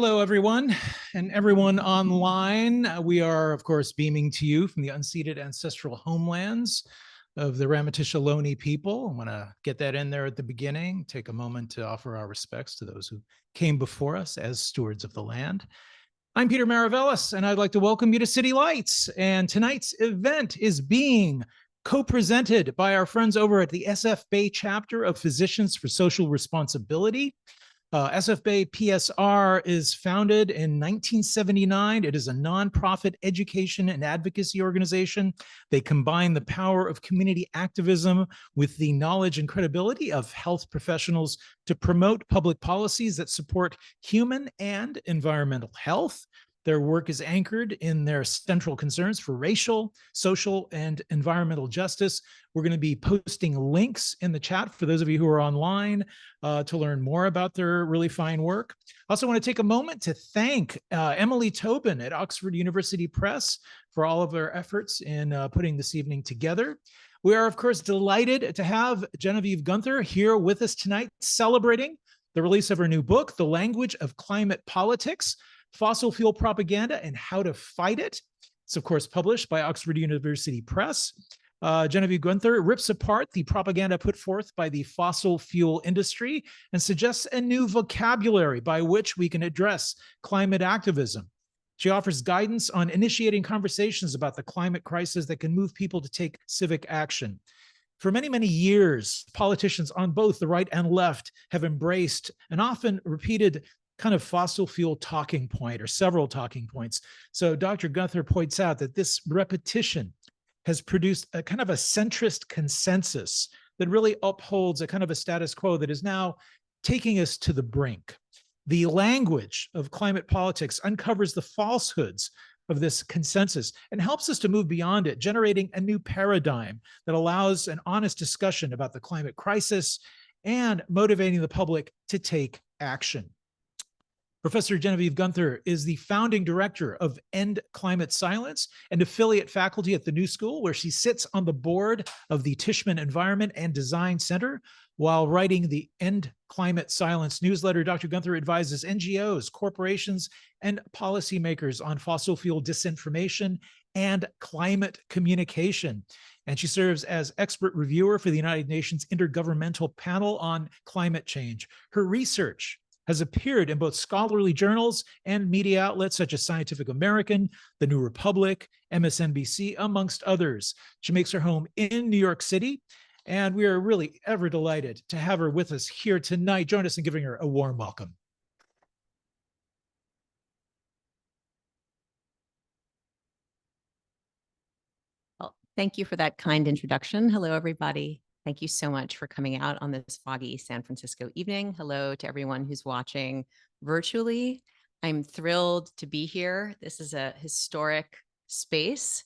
Hello, everyone, and everyone online. We are, of course, beaming to you from the unceded ancestral homelands of the Ramaytush people. I want to get that in there at the beginning, take a moment to offer our respects to those who came before us as stewards of the land. I'm Peter Maravellis, and I'd like to welcome you to City Lights. And tonight's event is being co-presented by our friends over at the SF Bay chapter of Physicians for Social Responsibility. SF Bay PSR is founded in 1979. It is a nonprofit education and advocacy organization. They combine the power of community activism with the knowledge and credibility of health professionals to promote public policies that support human and environmental health. Their work is anchored in their central concerns for racial, social, and environmental justice. We're going to be posting links in the chat for those of you who are online to learn more about their really fine work. I also want to take a moment to thank Emily Tobin at Oxford University Press for all of their efforts in putting this evening together. We are, of course, delighted to have Genevieve Guenther here with us tonight, celebrating the release of her new book, The Language of Climate Politics: Fossil Fuel Propaganda and How to Fight It. It's, of course, published by Oxford University Press. Genevieve Guenther rips apart the propaganda put forth by the fossil fuel industry and suggests a new vocabulary by which we can address climate activism. She offers guidance on initiating conversations about the climate crisis that can move people to take civic action. For many, many years, politicians on both the right and left have embraced and often repeated kind of fossil fuel talking point or several talking points. So Dr. Guenther points out that this repetition has produced a kind of a centrist consensus that really upholds a kind of a status quo that is now taking us to the brink. The language of climate politics uncovers the falsehoods of this consensus and helps us to move beyond it, generating a new paradigm that allows an honest discussion about the climate crisis and motivating the public to take action. Professor Genevieve Guenther is the founding director of End Climate Silence and affiliate faculty at the New School, where she sits on the board of the Tishman Environment and Design Center. While writing the End Climate Silence newsletter, Dr. Guenther advises NGOs, corporations, and policymakers on fossil fuel disinformation and climate communication. And she serves as expert reviewer for the United Nations Intergovernmental Panel on Climate Change. Her research has appeared in both scholarly journals and media outlets such as Scientific American, The New Republic, MSNBC, amongst others. She makes her home in New York City, and we are really ever delighted to have her with us here tonight. Join us in giving her a warm welcome. Well, thank you for that kind introduction. Hello, everybody. Thank you so much for coming out on this foggy San Francisco evening. Hello to everyone who's watching virtually. I'm thrilled to be here. This is a historic space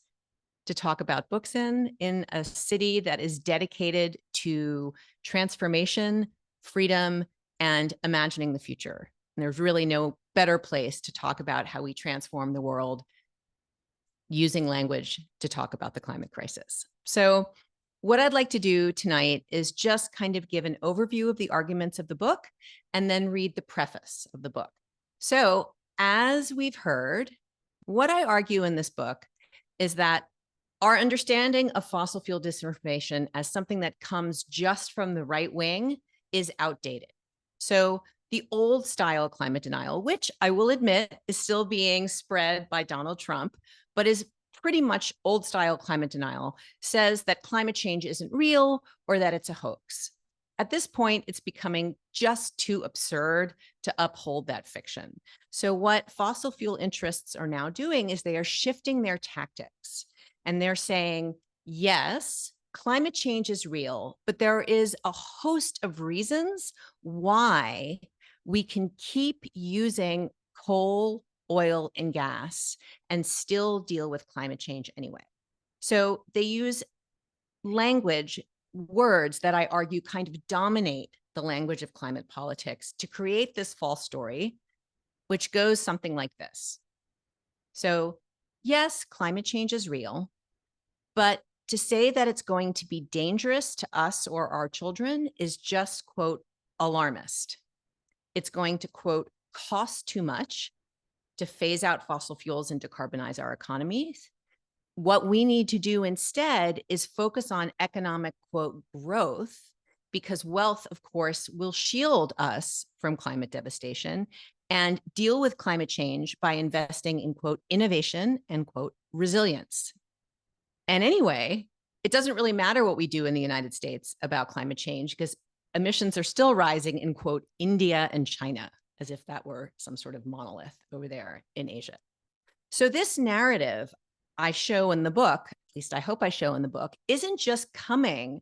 to talk about books in a city that is dedicated to transformation, freedom, and imagining the future. And there's really no better place to talk about how we transform the world using language to talk about the climate crisis. So what I'd like to do tonight is just kind of give an overview of the arguments of the book and then read the preface of the book. So as we've heard, what I argue in this book is that our understanding of fossil fuel disinformation as something that comes just from the right wing is outdated. So the old style climate denial, which I will admit is still being spread by Donald Trump, but is pretty much old style climate denial, says that climate change isn't real or that it's a hoax. At this point, it's becoming just too absurd to uphold that fiction. So what fossil fuel interests are now doing is they are shifting their tactics, and they're saying, yes, climate change is real, but there is a host of reasons why we can keep using coal, oil, and gas and still deal with climate change anyway. So they use language, words that I argue kind of dominate the language of climate politics to create this false story, which goes something like this. So yes, climate change is real, but to say that it's going to be dangerous to us or our children is just, quote, alarmist. It's going to, quote, costs too much to phase out fossil fuels and decarbonize our economies. What we need to do instead is focus on economic, quote, growth, because wealth, of course, will shield us from climate devastation, and deal with climate change by investing in, quote, innovation and, quote, resilience. And anyway, it doesn't really matter what we do in the United States about climate change, because emissions are still rising in, quote, India and China, as if that were some sort of monolith over there in Asia. So this narrative I show in the book, at least I hope I show in the book, isn't just coming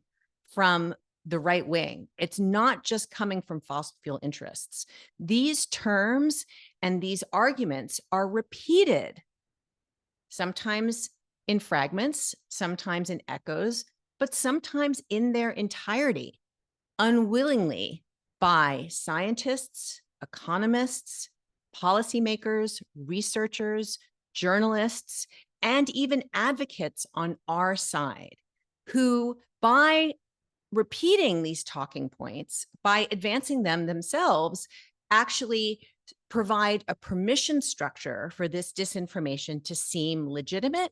from the right wing. It's not just coming from fossil fuel interests. These terms and these arguments are repeated, sometimes in fragments, sometimes in echoes, but sometimes in their entirety, unwillingly, by scientists, economists, policymakers, researchers, journalists, and even advocates on our side, who, by repeating these talking points, by advancing them themselves, actually provide a permission structure for this disinformation to seem legitimate.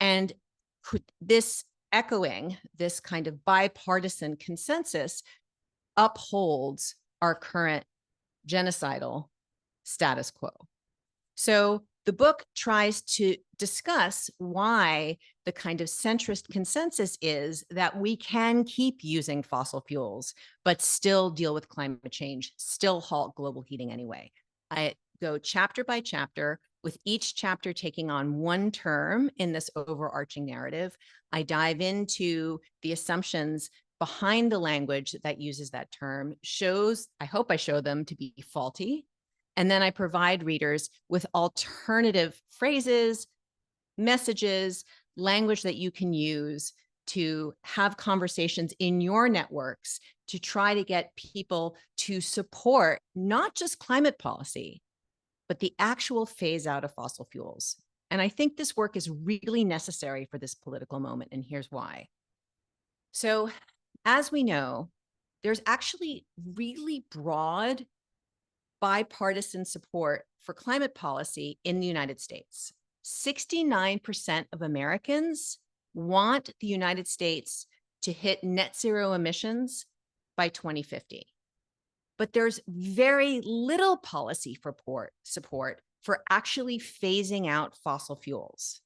And this echoing, this kind of bipartisan consensus, upholds our current genocidal status quo. So the book tries to discuss why the kind of centrist consensus is that we can keep using fossil fuels, but still deal with climate change, still halt global heating anyway. I go chapter by chapter, with each chapter taking on one term in this overarching narrative. I dive into the assumptions behind the language that uses that term, I hope I show them to be faulty. And then I provide readers with alternative phrases, messages, language that you can use to have conversations in your networks to try to get people to support not just climate policy, but the actual phase out of fossil fuels. And I think this work is really necessary for this political moment, and here's why. So, as we know, there's actually really broad bipartisan support for climate policy in the United States. 69% of Americans want the United States to hit net zero emissions by 2050. But there's very little policy support for actually phasing out fossil fuels.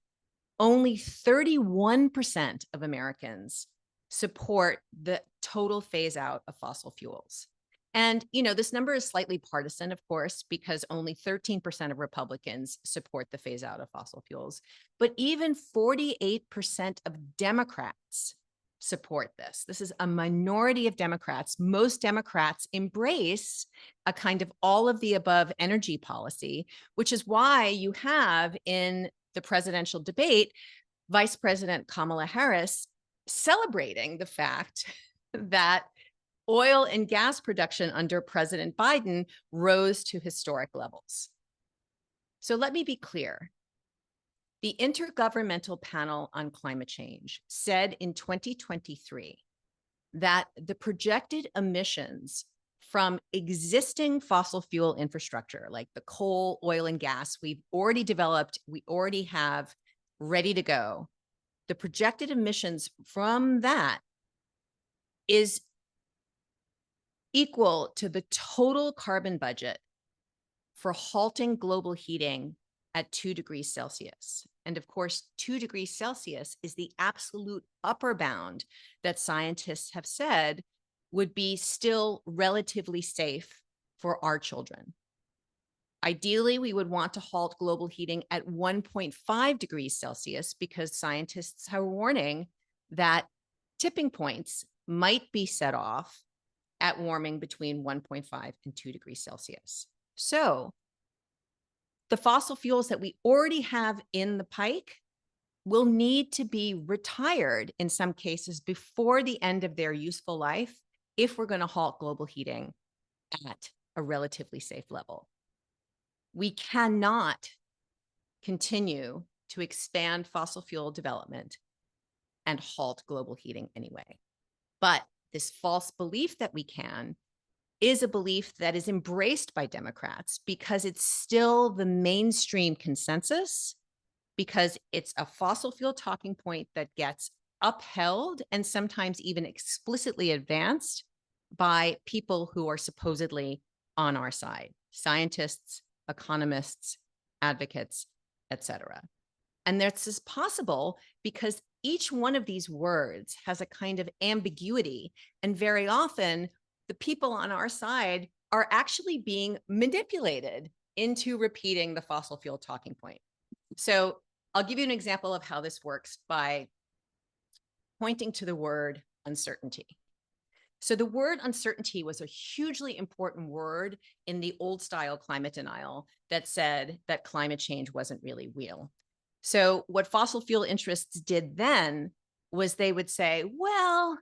Only 31% of Americans support the total phase out of fossil fuels. And, this number is slightly partisan, of course, because only 13% of Republicans support the phase out of fossil fuels. But even 48% of Democrats support this. This is a minority of Democrats. Most Democrats embrace a kind of all of the above energy policy, which is why you have in the presidential debate, Vice President Kamala Harris celebrating the fact that oil and gas production under President Biden rose to historic levels. So let me be clear. The Intergovernmental Panel on Climate Change said in 2023 that the projected emissions from existing fossil fuel infrastructure, like the coal, oil, and gas we've already developed, we already have ready to go, the projected emissions from that is equal to the total carbon budget for halting global heating at 2 degrees Celsius. And of course, 2 degrees Celsius is the absolute upper bound that scientists have said would be still relatively safe for our children. Ideally, we would want to halt global heating at 1.5 degrees Celsius because scientists are warning that tipping points might be set off at warming between 1.5 and 2 degrees Celsius. So the fossil fuels that we already have in the pike will need to be retired in some cases before the end of their useful life if we're going to halt global heating at a relatively safe level. We cannot continue to expand fossil fuel development and halt global heating anyway. But this false belief that we can is a belief that is embraced by Democrats because it's still the mainstream consensus, because it's a fossil fuel talking point that gets upheld and sometimes even explicitly advanced by people who are supposedly on our side, scientists, economists, advocates, etc. And this is possible because each one of these words has a kind of ambiguity. And very often, the people on our side are actually being manipulated into repeating the fossil fuel talking point. So I'll give you an example of how this works by pointing to the word uncertainty. So the word uncertainty was a hugely important word in the old style climate denial that said that climate change wasn't really real. So what fossil fuel interests did then was they would say, well,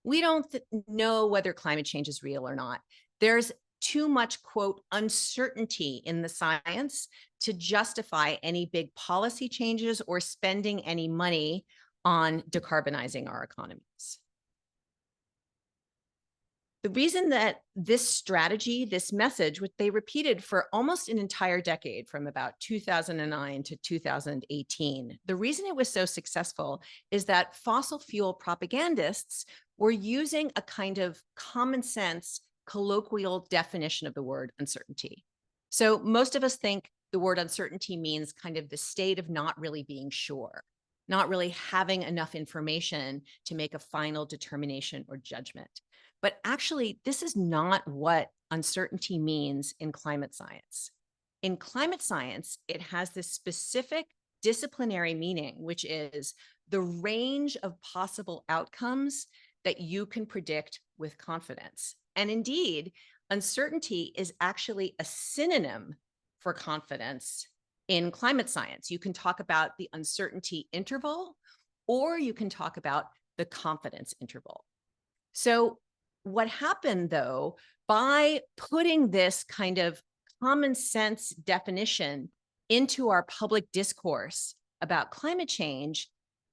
we don't know whether climate change is real or not. There's too much, quote, uncertainty in the science to justify any big policy changes or spending any money on decarbonizing our economies. The reason that this strategy, this message, which they repeated for almost an entire decade from about 2009 to 2018, the reason it was so successful is that fossil fuel propagandists were using a kind of common sense, colloquial definition of the word uncertainty. So most of us think the word uncertainty means kind of the state of not really being sure, not really having enough information to make a final determination or judgment. But actually, this is not what uncertainty means in climate science. In climate science, it has this specific disciplinary meaning, which is the range of possible outcomes that you can predict with confidence. And indeed, uncertainty is actually a synonym for confidence in climate science. You can talk about the uncertainty interval, or you can talk about the confidence interval. So what happened, though, by putting this kind of common sense definition into our public discourse about climate change,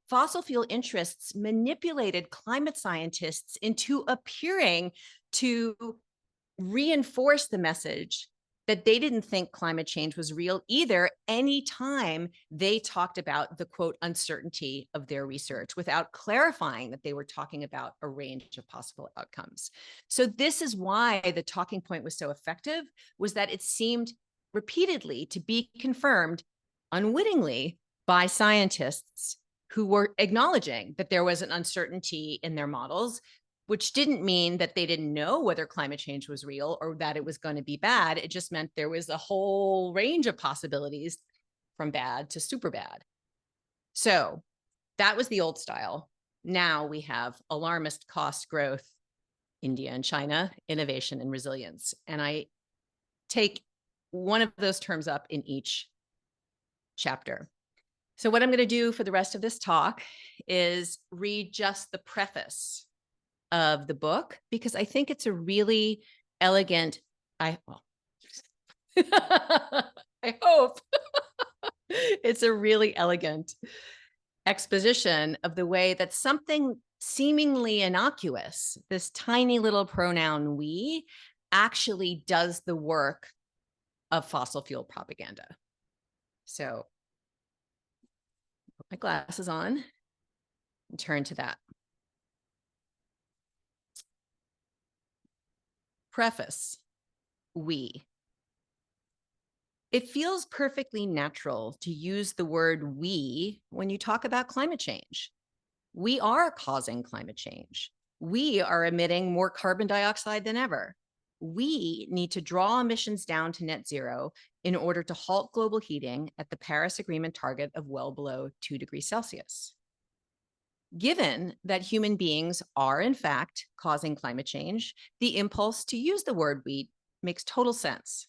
fossil fuel interests manipulated climate scientists into appearing to reinforce the message that they didn't think climate change was real either anytime they talked about the, quote, uncertainty of their research without clarifying that they were talking about a range of possible outcomes. So this is why the talking point was so effective, was that it seemed repeatedly to be confirmed unwittingly by scientists who were acknowledging that there was an uncertainty in their models, which didn't mean that they didn't know whether climate change was real or that it was going to be bad. It just meant there was a whole range of possibilities from bad to super bad. So that was the old style. Now we have alarmist cost growth, India and China, innovation and resilience. And I take one of those terms up in each chapter. So what I'm going to do for the rest of this talk is read just the preface of the book, because I think it's a really elegant, I hope it's a really elegant exposition of the way that something seemingly innocuous, this tiny little pronoun we, actually does the work of fossil fuel propaganda. So put my glasses on and turn to that. Preface, we. It feels perfectly natural to use the word we when you talk about climate change. We are causing climate change. We are emitting more carbon dioxide than ever. We need to draw emissions down to net zero in order to halt global heating at the Paris Agreement target of well below 2 degrees Celsius. Given that human beings are, in fact, causing climate change, the impulse to use the word we makes total sense.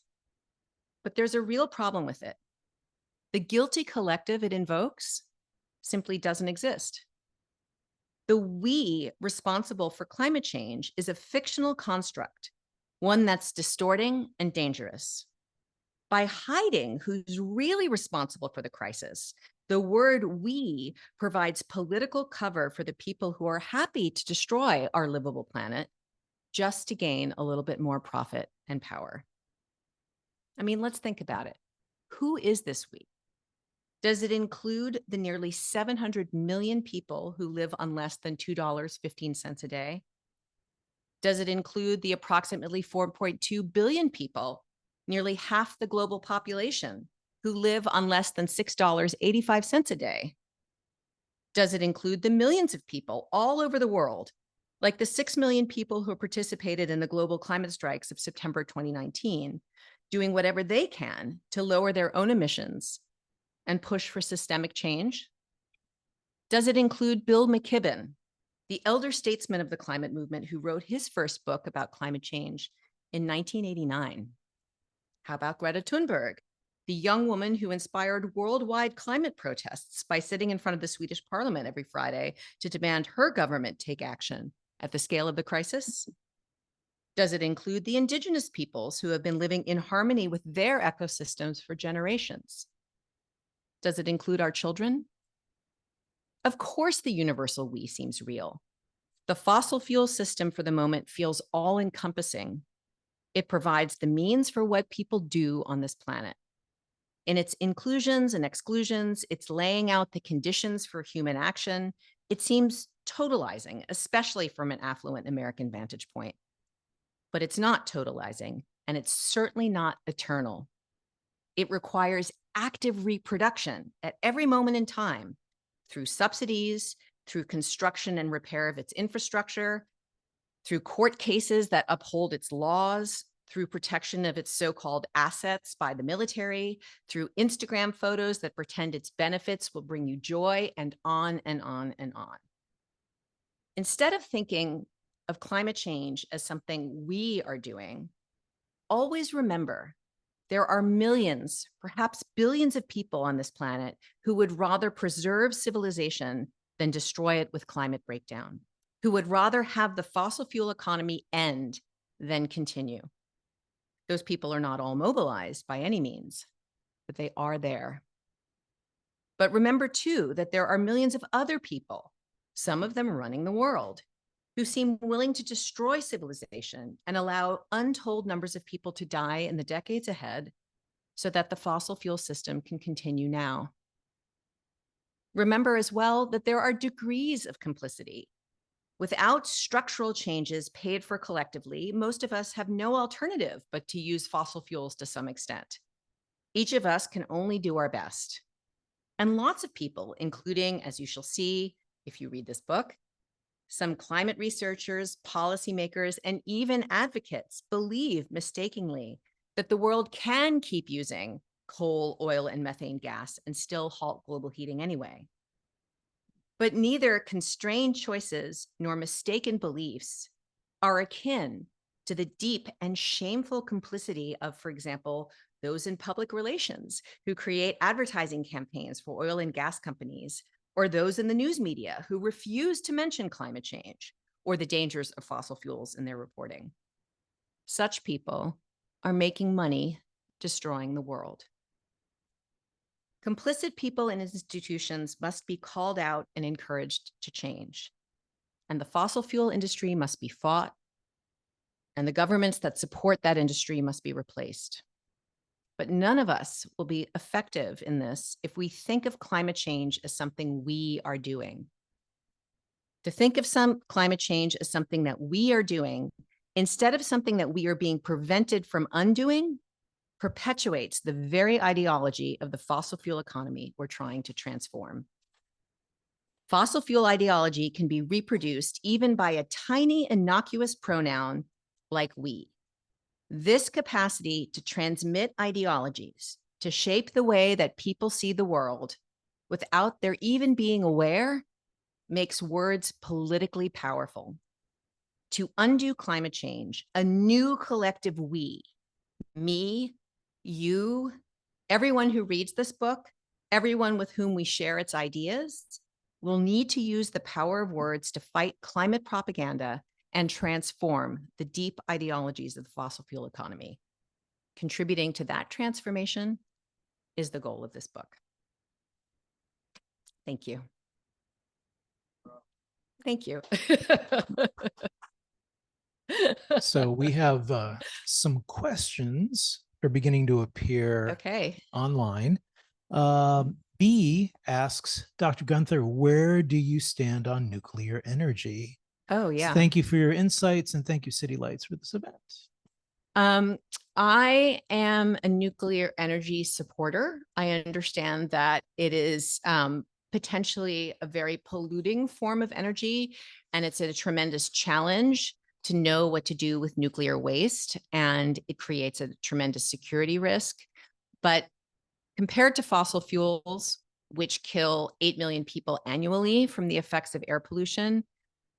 But there's a real problem with it. The guilty collective it invokes simply doesn't exist. The we responsible for climate change is a fictional construct, one that's distorting and dangerous. By hiding who's really responsible for the crisis, the word we provides political cover for the people who are happy to destroy our livable planet, just to gain a little bit more profit and power. I mean, let's think about it. Who is this we? Does it include the nearly 700 million people who live on less than $2.15 a day? Does it include the approximately 4.2 billion people, nearly half the global population, who live on less than $6.85 a day? Does it include the millions of people all over the world, like the 6 million people who participated in the global climate strikes of September 2019, doing whatever they can to lower their own emissions and push for systemic change? Does it include Bill McKibben, the elder statesman of the climate movement who wrote his first book about climate change in 1989? How about Greta Thunberg, the young woman who inspired worldwide climate protests by sitting in front of the Swedish parliament every Friday to demand her government take action at the scale of the crisis? Does it include the indigenous peoples who have been living in harmony with their ecosystems for generations? Does it include our children? Of course, the universal we seems real. The fossil fuel system for the moment feels all-encompassing. It provides the means for what people do on this planet. In its inclusions and exclusions, it's laying out the conditions for human action. It seems totalizing, especially from an affluent American vantage point. But it's not totalizing, and it's certainly not eternal. It requires active reproduction at every moment in time through subsidies, through construction and repair of its infrastructure, through court cases that uphold its laws, through protection of its so-called assets by the military, through Instagram photos that pretend its benefits will bring you joy, and on and on and on. Instead of thinking of climate change as something we are doing, always remember there are millions, perhaps billions of people on this planet who would rather preserve civilization than destroy it with climate breakdown, who would rather have the fossil fuel economy end than continue. Those people are not all mobilized by any means, but they are there. But remember too that there are millions of other people, some of them running the world, who seem willing to destroy civilization and allow untold numbers of people to die in the decades ahead so that the fossil fuel system can continue now. Remember as well that there are degrees of complicity. Without structural changes paid for collectively, most of us have no alternative but to use fossil fuels to some extent. Each of us can only do our best. And lots of people, including, as you shall see if you read this book, some climate researchers, policymakers, and even advocates believe mistakenly that the world can keep using coal, oil, and methane gas and still halt global heating anyway. But neither constrained choices nor mistaken beliefs are akin to the deep and shameful complicity of, for example, those in public relations who create advertising campaigns for oil and gas companies, or those in the news media who refuse to mention climate change or the dangers of fossil fuels in their reporting. Such people are making money destroying the world. Complicit people and institutions must be called out and encouraged to change. And the fossil fuel industry must be fought, and the governments that support that industry must be replaced. But none of us will be effective in this if we think of climate change as something we are doing. To think of some climate change as something that we are doing, instead of something that we are being prevented from undoing, perpetuates the very ideology of the fossil fuel economy we're trying to transform. Fossil fuel ideology can be reproduced even by a tiny innocuous pronoun like we. This capacity to transmit ideologies, to shape the way that people see the world without their even being aware, makes words politically powerful. To undo climate change, a new collective we, me, you, everyone who reads this book, everyone with whom we share its ideas, will need to use the power of words to fight climate propaganda and transform the deep ideologies of the fossil fuel economy. Contributing to that transformation is the goal of this book. Thank you. Thank you. So we have some questions are beginning to appear Okay. online. B asks, Dr. Guenther, where do you stand on nuclear energy? Oh, So yeah. thank you for your insights, and thank you, City Lights, for this event. I am a nuclear energy supporter. I understand that it is potentially a very polluting form of energy, and it's a tremendous challenge to know what to do with nuclear waste, and it creates a tremendous security risk. But compared to fossil fuels, which kill 8 million people annually from the effects of air pollution,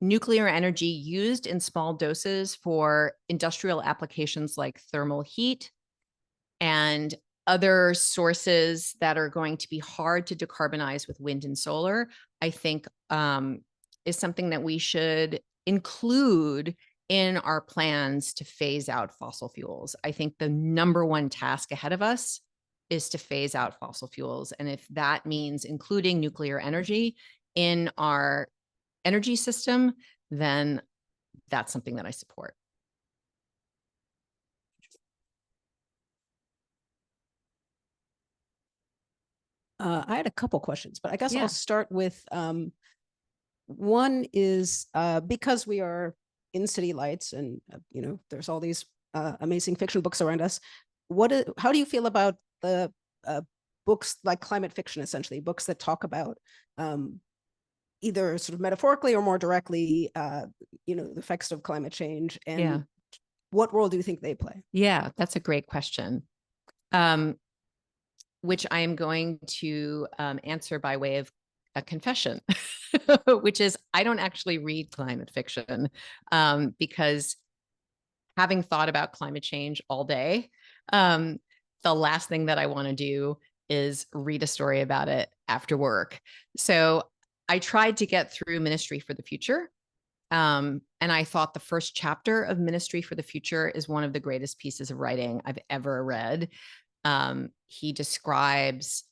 nuclear energy used in small doses for industrial applications like thermal heat and other sources that are going to be hard to decarbonize with wind and solar, I think is something that we should include in our plans to phase out fossil fuels. I think the number one task ahead of us is to phase out fossil fuels. And if that means including nuclear energy in our energy system, then that's something that I support. I had a couple questions, but I guess Yeah. I'll start with one is because we are in City Lights and, there's all these amazing fiction books around us. How do you feel about the books like climate fiction, essentially, books that talk about either sort of metaphorically or more directly, the effects of climate change, and what role do you think they play? Yeah, that's a great question. Which I am going to answer by way of a confession, which is I don't actually read climate fiction because having thought about climate change all day, the last thing that I want to do is read a story about it after work. So I tried to get through Ministry for the Future. And I thought the first chapter of Ministry for the Future is one of the greatest pieces of writing I've ever read. He describes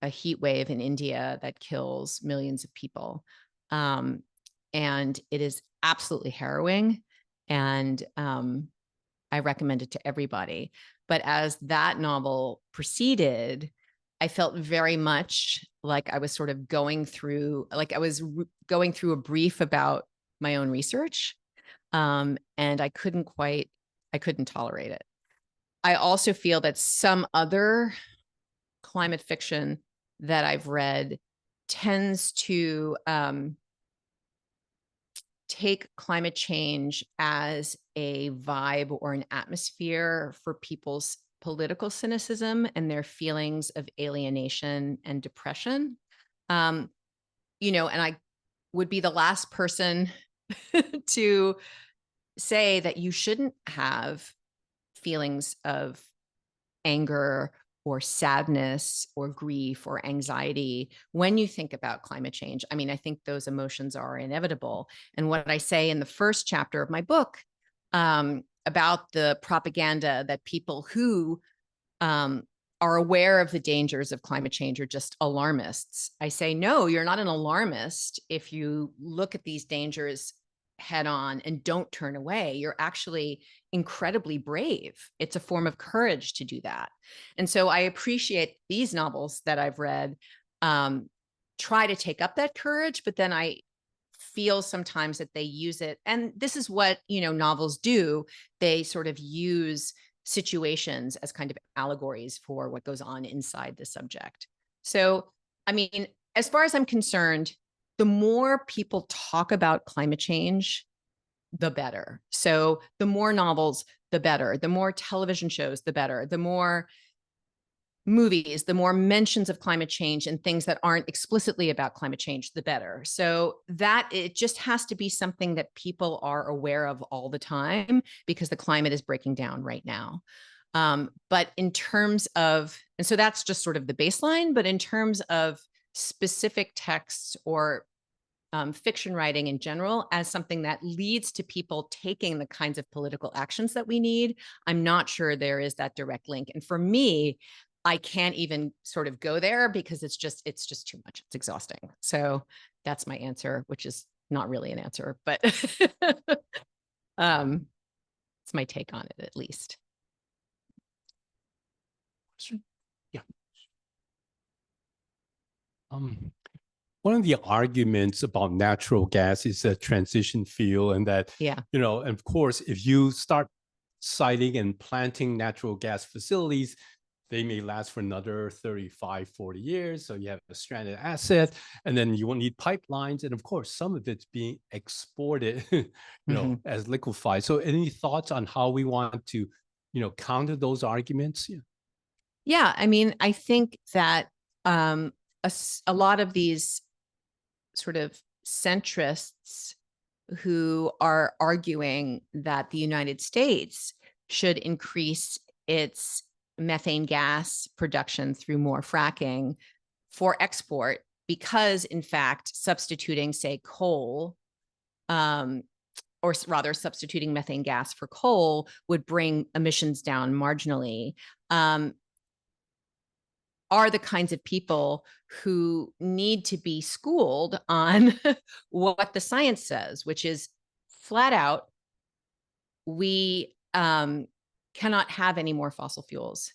a heat wave in India that kills millions of people. And it is absolutely harrowing. And I recommend it to everybody. But as that novel proceeded, I felt very much like I was sort of going through a brief about my own research. And I couldn't tolerate it. I also feel that some other climate fiction that I've read tends to take climate change as a vibe or an atmosphere for people's political cynicism and their feelings of alienation and depression. And I would be the last person to say that you shouldn't have feelings of anger or sadness or grief or anxiety when you think about climate change. I mean, I think those emotions are inevitable. And what I say in the first chapter of my book about the propaganda that people who are aware of the dangers of climate change are just alarmists. I say, no, you're not an alarmist if you look at these dangers head on and don't turn away. You're actually incredibly brave. It's a form of courage to do that. And so I appreciate these novels that I've read try to take up that courage, but then I feel sometimes that they use it. And this is what, novels do. They sort of use situations as kind of allegories for what goes on inside the subject. So, I mean, as far as I'm concerned, the more people talk about climate change, the better. So the more novels, the better. The more television shows, the better. The more movies, the more mentions of climate change and things that aren't explicitly about climate change, the better. So that it just has to be something that people are aware of all the time because the climate is breaking down right now. But in terms of, and so that's just sort of the baseline, but in terms of specific texts or fiction writing in general as something that leads to people taking the kinds of political actions that we need, I'm not sure there is that direct link. And for me, I can't even sort of go there because it's just too much. It's exhausting. So that's my answer, which is not really an answer, but It's my take on it, at least. Yeah. One of the arguments about natural gas is a transition fuel, and that, Yeah. and of course, if you start siting and planting natural gas facilities, they may last for another 35, 40 years. So you have a stranded asset, and then you won't need pipelines. And of course, some of it's being exported, as liquefied. So any thoughts on how we want to, counter those arguments? Yeah. Yeah, I mean, I think that a lot of these sort of centrists who are arguing that the United States should increase its methane gas production through more fracking for export, because in fact, substituting, say, coal, or rather substituting methane gas for coal would bring emissions down marginally, are the kinds of people who need to be schooled on what the science says, which is flat out, we cannot have any more fossil fuels.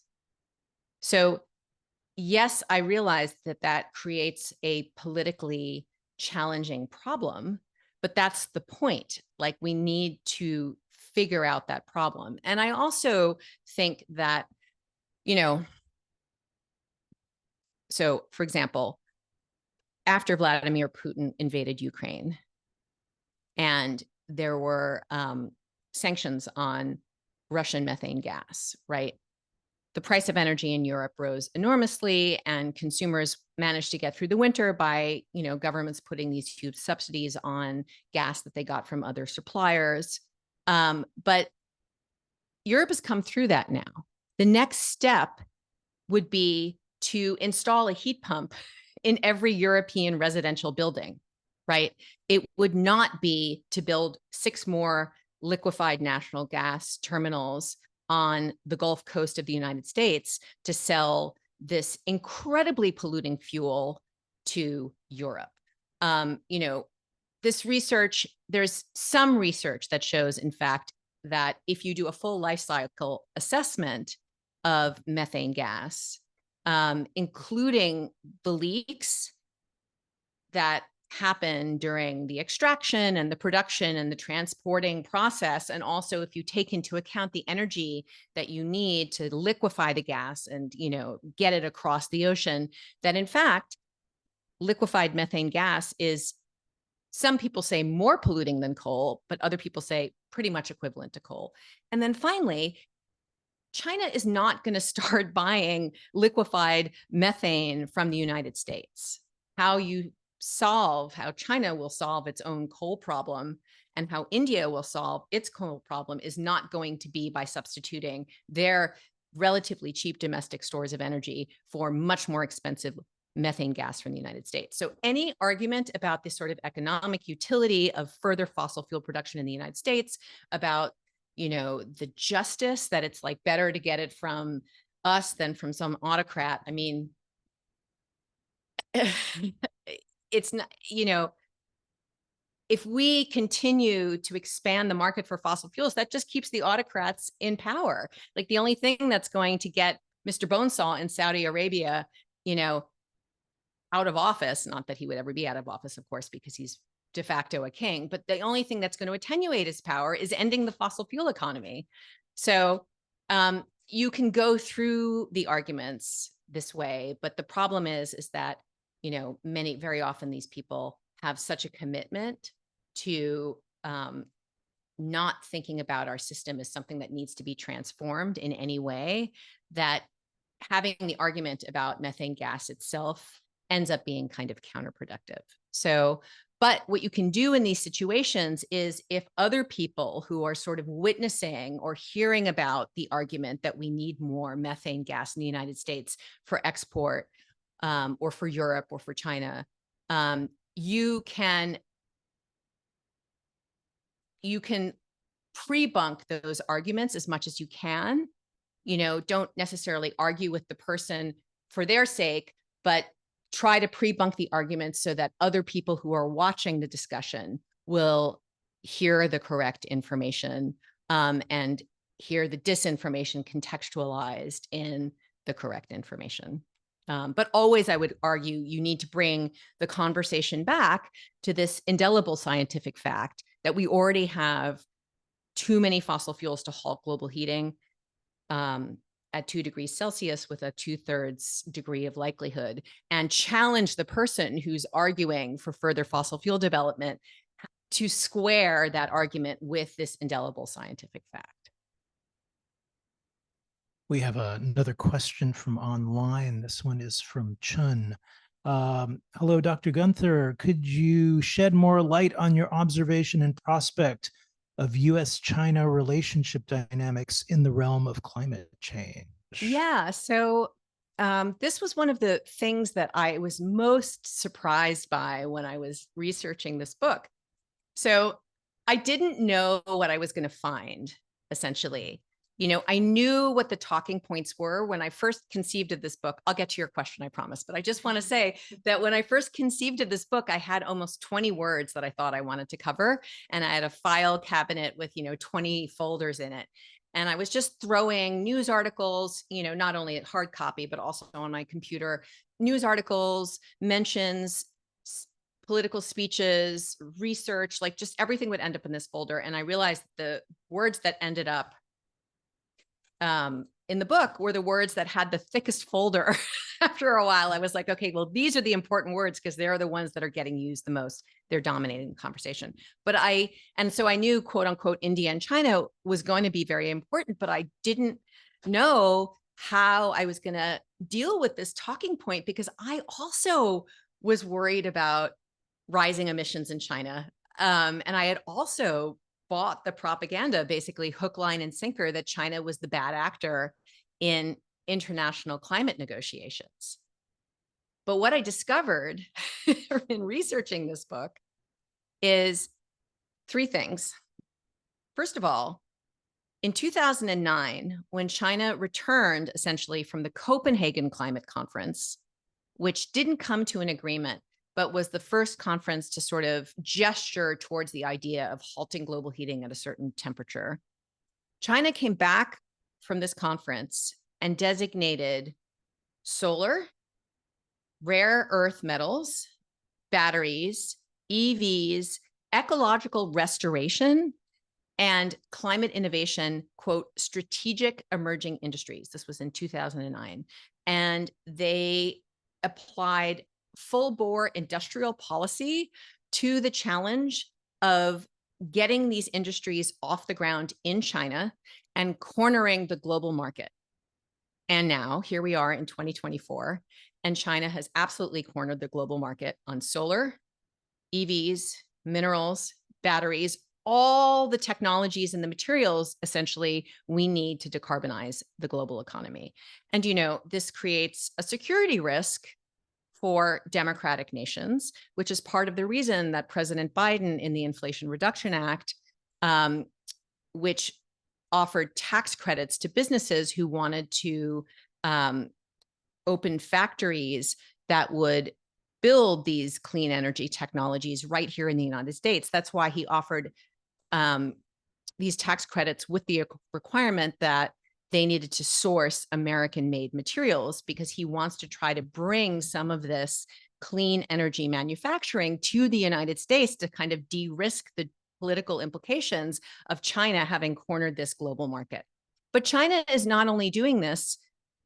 So yes, I realize that that creates a politically challenging problem, but that's the point. Like, we need to figure out that problem. And I also think that, so for example, after Vladimir Putin invaded Ukraine and there were sanctions on Russian methane gas, right? The price of energy in Europe rose enormously, and consumers managed to get through the winter by, governments putting these huge subsidies on gas that they got from other suppliers. But Europe has come through that now. The next step would be to install a heat pump in every European residential building, right? It would not be to build 6 more liquefied natural gas terminals on the Gulf Coast of the United States to sell this incredibly polluting fuel to Europe. This research, there's some research that shows, in fact, that if you do a full life cycle assessment of methane gas, including the leaks that happen during the extraction and the production and the transporting process, and also if you take into account the energy that you need to liquefy the gas and get it across the ocean, that in fact liquefied methane gas is, some people say, more polluting than coal, but other people say pretty much equivalent to coal. And then finally, China is not going to start buying liquefied methane from the United States. How China will solve its own coal problem and how India will solve its coal problem is not going to be by substituting their relatively cheap domestic stores of energy for much more expensive methane gas from the United States. So any argument about this sort of economic utility of further fossil fuel production in the United States, about the justice that it's like better to get it from us than from some autocrat, I mean, it's not, if we continue to expand the market for fossil fuels, that just keeps the autocrats in power. Like, the only thing that's going to get Mr. Bonesaw in Saudi Arabia, out of office, not that he would ever be out of office, of course, because he's de facto a king, but the only thing that's going to attenuate his power is ending the fossil fuel economy. So you can go through the arguments this way, but the problem is that, very often these people have such a commitment to not thinking about our system as something that needs to be transformed in any way, that having the argument about methane gas itself ends up being kind of counterproductive. So, but what you can do in these situations is, if other people who are sort of witnessing or hearing about the argument that we need more methane gas in the United States for export, or for Europe or for China, you can pre-bunk those arguments as much as you can. Don't necessarily argue with the person for their sake, but try to pre-bunk the arguments so that other people who are watching the discussion will hear the correct information. and hear the disinformation contextualized in the correct information. But always, I would argue, you need to bring the conversation back to this indelible scientific fact that we already have too many fossil fuels to halt global heating at 2 degrees Celsius with a 2/3 degree of likelihood, and challenge the person who's arguing for further fossil fuel development to square that argument with this indelible scientific fact. We have another question from online. This one is from Chun. Hello, Dr. Guenther. Could you shed more light on your observation and prospect of US-China relationship dynamics in the realm of climate change? Yeah, so this was one of the things that I was most surprised by when I was researching this book. So I didn't know what I was going to find, essentially. I knew what the talking points were when I first conceived of this book. I'll get to your question, I promise. But I just want to say that when I first conceived of this book, I had almost 20 words that I thought I wanted to cover. And I had a file cabinet with, 20 folders in it. And I was just throwing news articles, not only at hard copy, but also on my computer, news articles, mentions, political speeches, research, like just everything would end up in this folder. And I realized the words that ended up in the book were the words that had the thickest folder. After a while, I was like, okay, well, these are the important words because they're the ones that are getting used the most. They're dominating the conversation. So I knew, quote unquote, India and China was going to be very important, but I didn't know how I was going to deal with this talking point because I also was worried about rising emissions in China. And I had also bought the propaganda, basically hook, line, and sinker, that China was the bad actor in international climate negotiations. But what I discovered in researching this book is 3 things. First of all, in 2009, when China returned essentially from the Copenhagen Climate Conference, which didn't come to an agreement, but was the first conference to sort of gesture towards the idea of halting global heating at a certain temperature, China came back from this conference and designated solar, rare earth metals, batteries, EVs, ecological restoration, and climate innovation, quote, strategic emerging industries. This was in 2009. And they applied full-bore industrial policy to the challenge of getting these industries off the ground in China and cornering the global market. And now here we are in 2024, and China has absolutely cornered the global market on solar, EVs, minerals, batteries, all the technologies and the materials essentially we need to decarbonize the global economy. And, this creates a security risk for democratic nations, which is part of the reason that President Biden in the Inflation Reduction Act, which offered tax credits to businesses who wanted to open factories that would build these clean energy technologies right here in the United States. That's why he offered these tax credits with the requirement that they needed to source American-made materials, because he wants to try to bring some of this clean energy manufacturing to the United States to kind of de-risk the political implications of China having cornered this global market. But China is not only doing this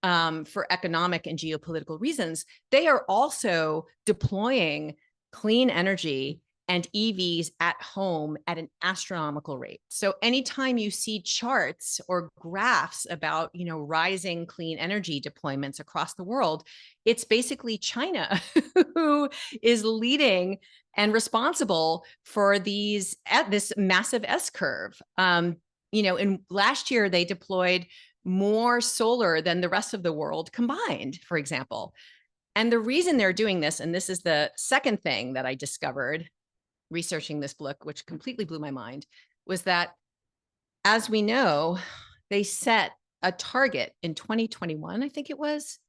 for economic and geopolitical reasons, they are also deploying clean energy and EVs at home at an astronomical rate. So anytime you see charts or graphs about, rising clean energy deployments across the world, it's basically China who is leading and responsible for this massive S curve. In last year, they deployed more solar than the rest of the world combined, for example. And the reason they're doing this, and this is the second thing that I discovered researching this book, which completely blew my mind, was that, as we know, they set a target in 2021, I think it was.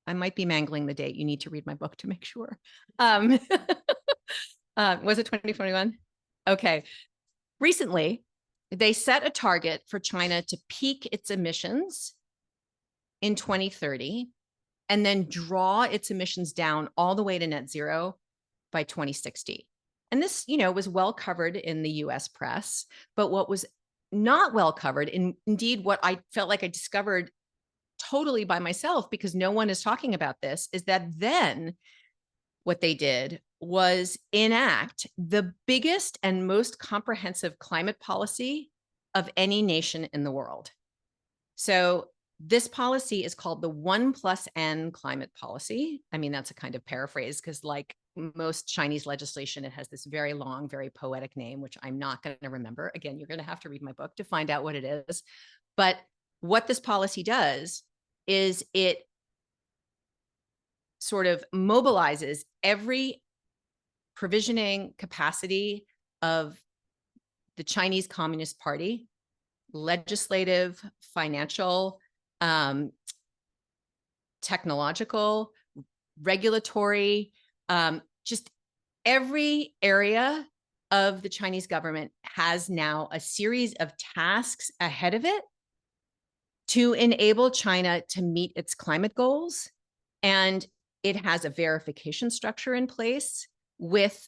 I might be mangling the date. You need to read my book to make sure. Was it 2021? Okay. Recently, they set a target for China to peak its emissions in 2030 and then draw its emissions down all the way to net zero by 2060. And this, was well covered in the US press, but what was not well covered, and indeed what I felt like I discovered totally by myself because no one is talking about this, is that then what they did was enact the biggest and most comprehensive climate policy of any nation in the world. So this policy is called the 1+N climate policy. I mean, that's a kind of paraphrase because like most Chinese legislation, it has this very long, very poetic name, which I'm not going to remember. Again, you're going to have to read my book to find out what it is. But what this policy does is it sort of mobilizes every provisioning capacity of the Chinese Communist Party, legislative, financial, technological, regulatory, just every area of the Chinese government has now a series of tasks ahead of it to enable China to meet its climate goals. And it has a verification structure in place with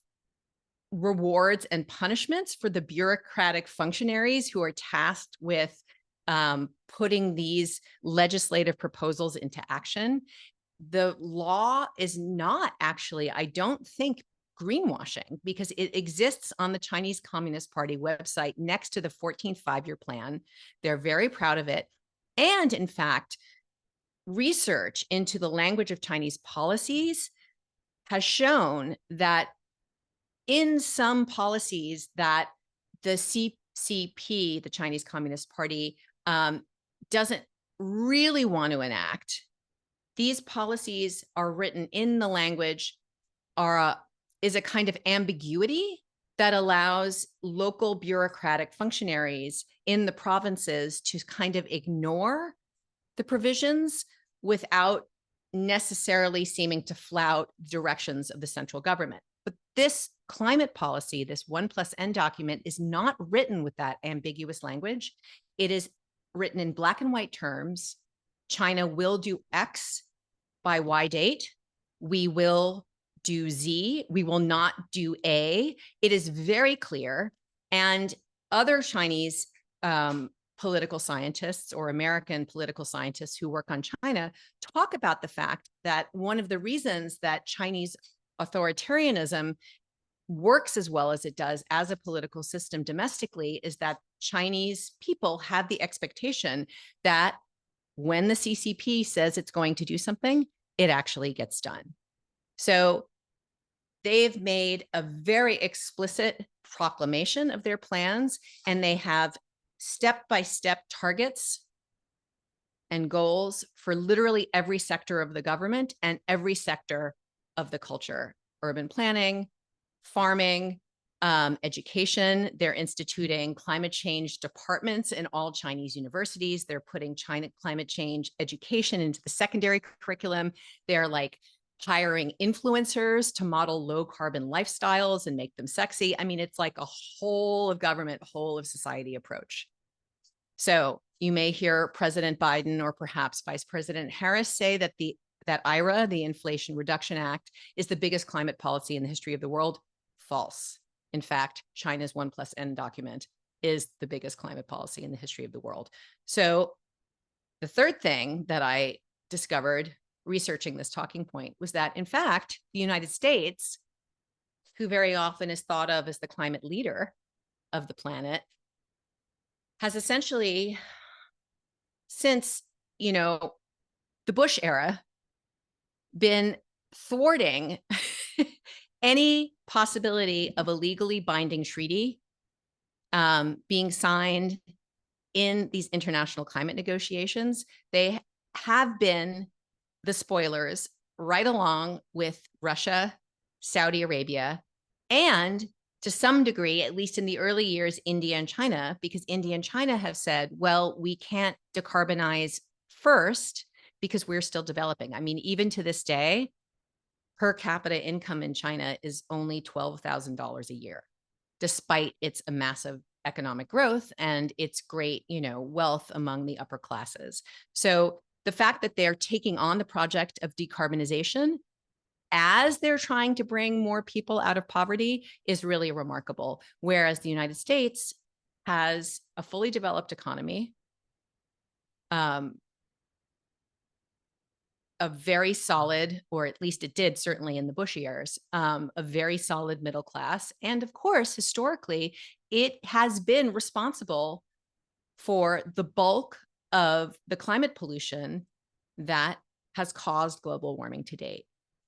rewards and punishments for the bureaucratic functionaries who are tasked with putting these legislative proposals into action. The law is not actually, I don't think, greenwashing because it exists on the Chinese Communist Party website next to the 14th five-year plan. They're very proud of it. And in fact, research into the language of Chinese policies has shown that in some policies that the CCP, the Chinese Communist Party, doesn't really want to enact, these policies are written in the language, is a kind of ambiguity that allows local bureaucratic functionaries in the provinces to kind of ignore the provisions without necessarily seeming to flout directions of the central government. But this climate policy, this 1+N document, is not written with that ambiguous language. It is written in black and white terms. China will do X by Y date. We will do Z. We will not do A. It is very clear. And other Chinese political scientists or American political scientists who work on China talk about the fact that one of the reasons that Chinese authoritarianism works as well as it does as a political system domestically is that Chinese people have the expectation that when the CCP says it's going to do something, it actually gets done. So they've made a very explicit proclamation of their plans, and they have step-by-step targets and goals for literally every sector of the government and every sector of the culture: urban planning, farming, education. They're instituting climate change departments in all Chinese universities. They're putting climate change education into the secondary curriculum. They're like hiring influencers to model low carbon lifestyles and make them sexy. I mean, it's like a whole of government, whole of society approach. So you may hear President Biden or perhaps Vice President Harris say that that IRA, the Inflation Reduction Act, is the biggest climate policy in the history of the world. False. In fact, China's 1+N document is the biggest climate policy in the history of the world. So the third thing that I discovered researching this talking point was that, in fact, the United States, who very often is thought of as the climate leader of the planet, has essentially, since, the Bush era, been thwarting any possibility of a legally binding treaty being signed in these international climate negotiations. They have been the spoilers right along with Russia, Saudi Arabia, and to some degree, at least in the early years, India and China, because India and China have said, well, we can't decarbonize first because we're still developing. I mean, even to this day, per capita income in China is only $12,000 a year, despite it's a massive economic growth and its great, wealth among the upper classes. So the fact that they're taking on the project of decarbonization as they're trying to bring more people out of poverty is really remarkable. Whereas the United States has a fully developed economy, a very solid, or at least it did certainly in the Bush years, a very solid middle class. And of course, historically, it has been responsible for the bulk of the climate pollution that has caused global warming to date.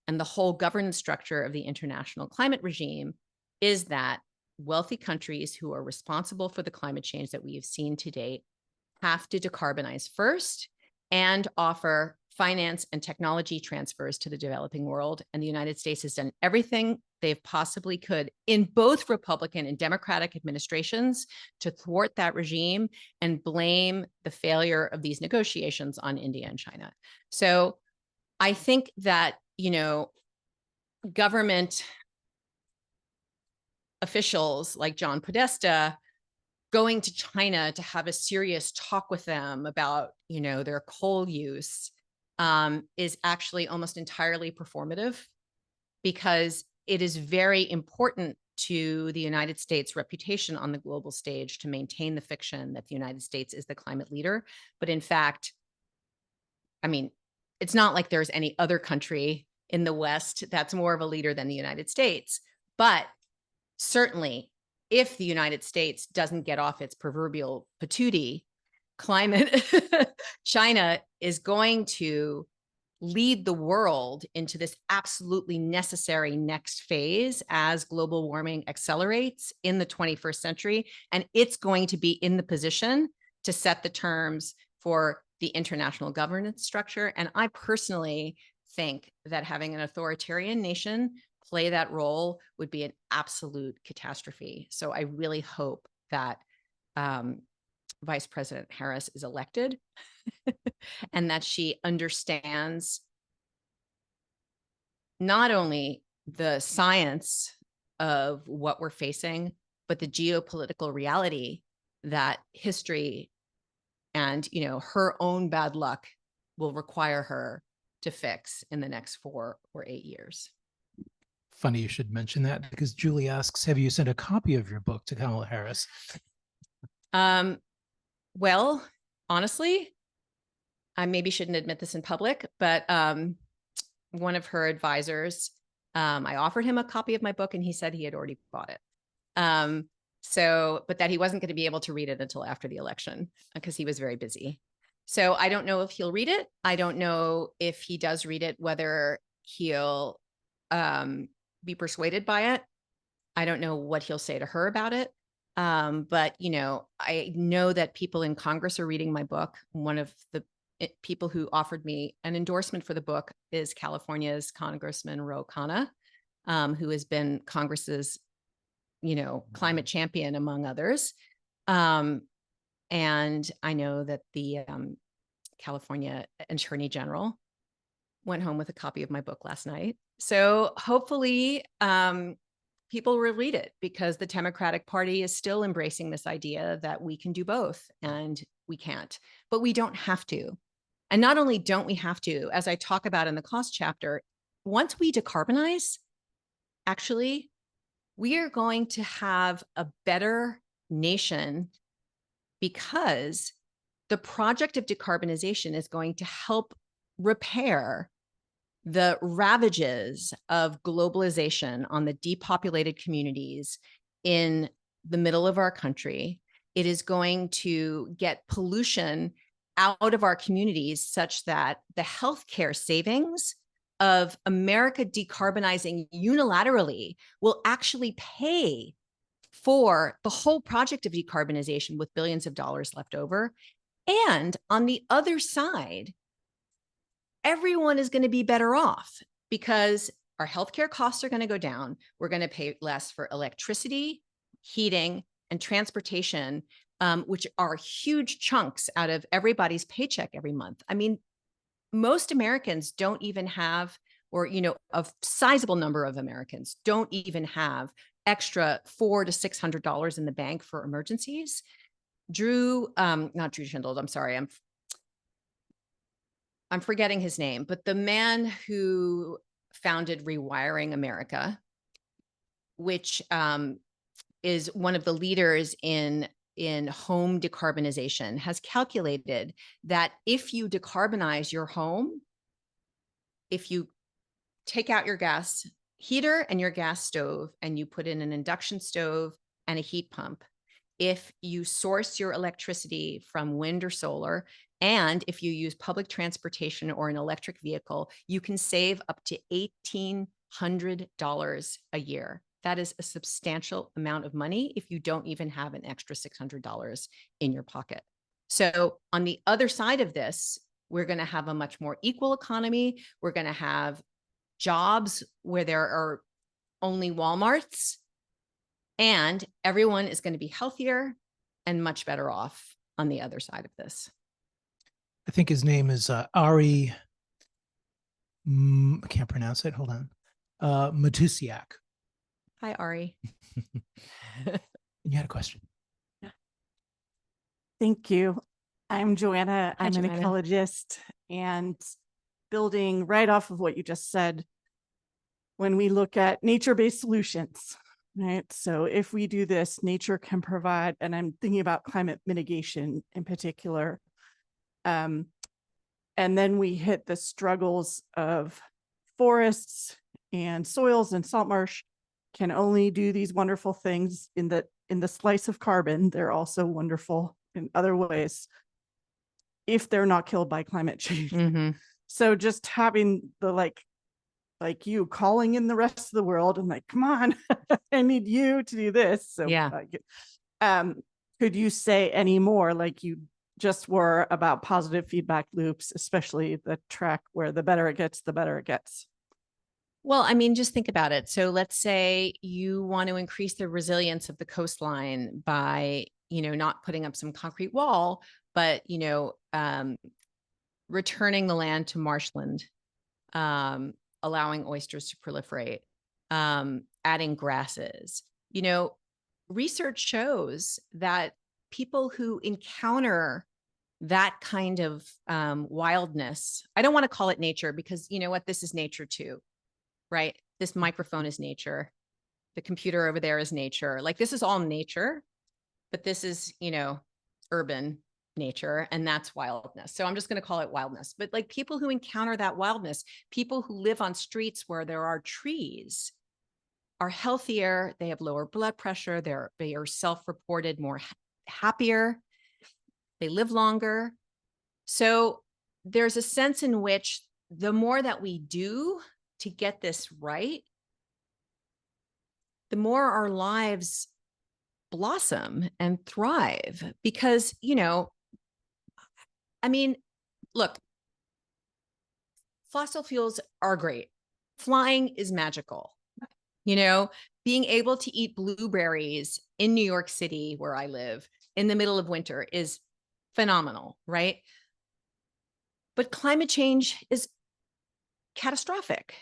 And the whole governance structure of the international climate regime is that wealthy countries who are responsible for the climate change that we have seen to date have to decarbonize first and offer finance and technology transfers to the developing world. And the United States has done everything they've possibly could in both Republican and Democratic administrations to thwart that regime and blame the failure of these negotiations on India and China. So I think that, government officials like John Podesta going to China to have a serious talk with them about, their coal use is actually almost entirely performative, because it is very important to the United States' reputation on the global stage to maintain the fiction that the United States is the climate leader. But in fact, it's not like there's any other country in the West that's more of a leader than the United States. But certainly, if the United States doesn't get off its proverbial patootie, China is going to lead the world into this absolutely necessary next phase as global warming accelerates in the 21st century. And it's going to be in the position to set the terms for the international governance structure. And I personally think that having an authoritarian nation play that role would be an absolute catastrophe. So I really hope that Vice President Harris is elected and that she understands not only the science of what we're facing, but the geopolitical reality that history and, her own bad luck will require her to fix in the next 4 or 8 years. Funny you should mention that, because Julie asks, have you sent a copy of your book to Kamala Harris? Well, honestly, I maybe shouldn't admit this in public, but one of her advisors, I offered him a copy of my book and he said he had already bought it. But that he wasn't going to be able to read it until after the election because he was very busy. So I don't know if he'll read it. I don't know if he does read it, whether he'll be persuaded by it. I don't know what he'll say to her about it. But, I know that people in Congress are reading my book. One of the people who offered me an endorsement for the book is California's Congressman Ro Khanna, who has been Congress's, climate champion, among others. And I know that the California Attorney General went home with a copy of my book last night. So hopefully people will read it, because the Democratic Party is still embracing this idea that we can do both, and we can't, but we don't have to. And not only don't we have to, as I talk about in the cost chapter, once we decarbonize, actually, we are going to have a better nation, because the project of decarbonization is going to help repair the ravages of globalization on the depopulated communities in the middle of our country. It is going to get pollution out of our communities such that the healthcare savings of America decarbonizing unilaterally will actually pay for the whole project of decarbonization with billions of dollars left over. And on the other side, everyone is going to be better off, because our healthcare costs are going to go down. We're going to pay less for electricity, heating, and transportation, which are huge chunks out of everybody's paycheck every month. Most Americans don't even have, or, a sizable number of Americans don't even have extra $400 to $600 in the bank for emergencies. Not Drew Schindler, I'm sorry, I'm forgetting his name, but the man who founded Rewiring America, which is one of the leaders in home decarbonization, has calculated that if you decarbonize your home, if you take out your gas heater and your gas stove and you put in an induction stove and a heat pump, if you source your electricity from wind or solar, and if you use public transportation or an electric vehicle, you can save up to $1,800 a year. That is a substantial amount of money if you don't even have an extra $600 in your pocket. So on the other side of this, we're going to have a much more equal economy. We're going to have jobs where there are only Walmarts, and everyone is going to be healthier and much better off on the other side of this. I think his name is Ari. I can't pronounce it. Hold on. Matusiak. Hi, Ari. You had a question. Thank you. I'm Joanna. Hi, I'm an Joanna. ecologist, and building right off of what you just said, when we look at nature-based solutions, right? So if we do this, nature can provide, and I'm thinking about climate mitigation in particular. And then we hit the struggles of forests and soils and salt marsh can only do these wonderful things in the slice of carbon. They're also wonderful in other ways if they're not killed by climate change. Mm-hmm. So just having the like you calling in the rest of the world and like, come on, I need you to do this. So Yeah. Could you say any more, like you just were, about positive feedback loops, especially the track where the better it gets, the better it gets? Well, I mean, just think about it. So let's say you want to increase the resilience of the coastline by, not putting up some concrete wall, but, returning the land to marshland, allowing oysters to proliferate, adding grasses. Research shows that people who encounter that kind of wildness, I don't want to call it nature, because you know what, this is nature too, right? This microphone is nature. The computer over there is nature. Like, this is all nature, but this is, urban nature, and that's wildness. So I'm just going to call it wildness. But like, people who encounter that wildness, people who live on streets where there are trees, are healthier. They have lower blood pressure. They are self-reported more happier. They live longer. So there's a sense in which the more that we do to get this right, the more our lives blossom and thrive. Because, look, fossil fuels are great. Flying is magical. Being able to eat blueberries in New York City, where I live, in the middle of winter is phenomenal, right? But climate change is catastrophic,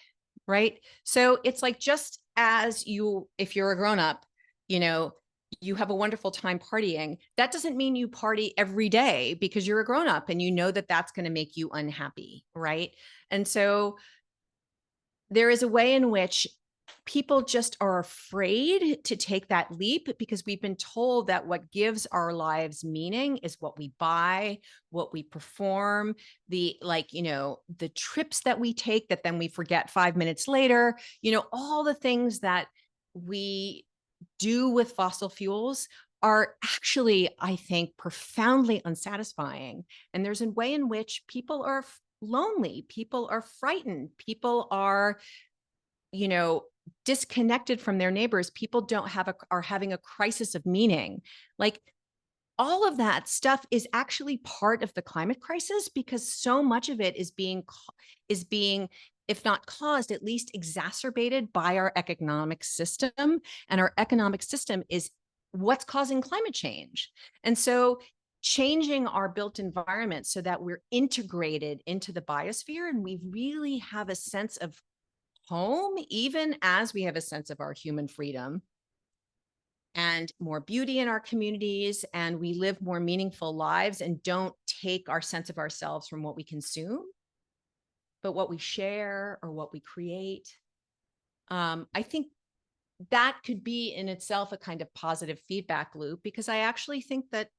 right? So it's like, just as if you're a grown-up, you have a wonderful time partying, that doesn't mean you party every day because you're a grown-up and you know that that's going to make you unhappy, right? And so there is a way in which people just are afraid to take that leap, because we've been told that what gives our lives meaning is what we buy, what we perform, the trips that we take that then we forget 5 minutes later, all the things that we do with fossil fuels are actually, I think, profoundly unsatisfying. And there's a way in which people are lonely, people are frightened, people are, disconnected from their neighbors. People are having a crisis of meaning. Like, all of that stuff is actually part of the climate crisis, because so much of it is being, if not caused, at least exacerbated by our economic system. And our economic system is what's causing climate change. And so changing our built environment so that we're integrated into the biosphere and we really have a sense of home, even as we have a sense of our human freedom, and more beauty in our communities, and we live more meaningful lives and don't take our sense of ourselves from what we consume, but what we share or what we create. I think that could be in itself a kind of positive feedback loop, because I actually think that,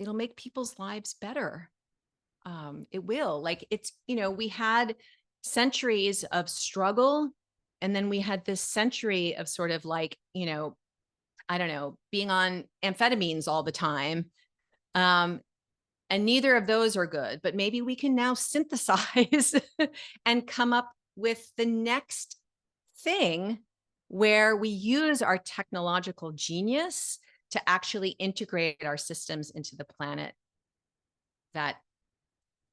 it'll make people's lives better. It will. Like, it's, we had centuries of struggle, and then we had this century of sort of like, I don't know, being on amphetamines all the time. And neither of those are good, but maybe we can now synthesize and come up with the next thing where we use our technological genius to actually integrate our systems into the planet that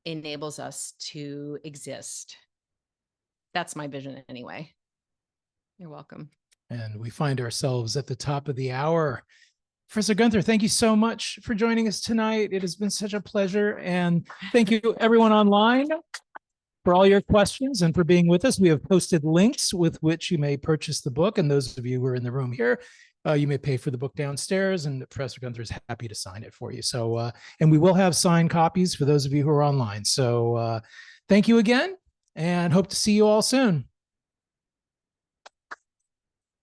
enables us to exist. That's my vision anyway. You're welcome. And we find ourselves at the top of the hour. Professor Guenther, thank you so much for joining us tonight. It has been such a pleasure. And thank you everyone online for all your questions and for being with us. We have posted links with which you may purchase the book. And those of you who are in the room here, you may pay for the book downstairs, and Professor Guenther is happy to sign it for you. So, and we will have signed copies for those of you who are online. So thank you again, and hope to see you all soon.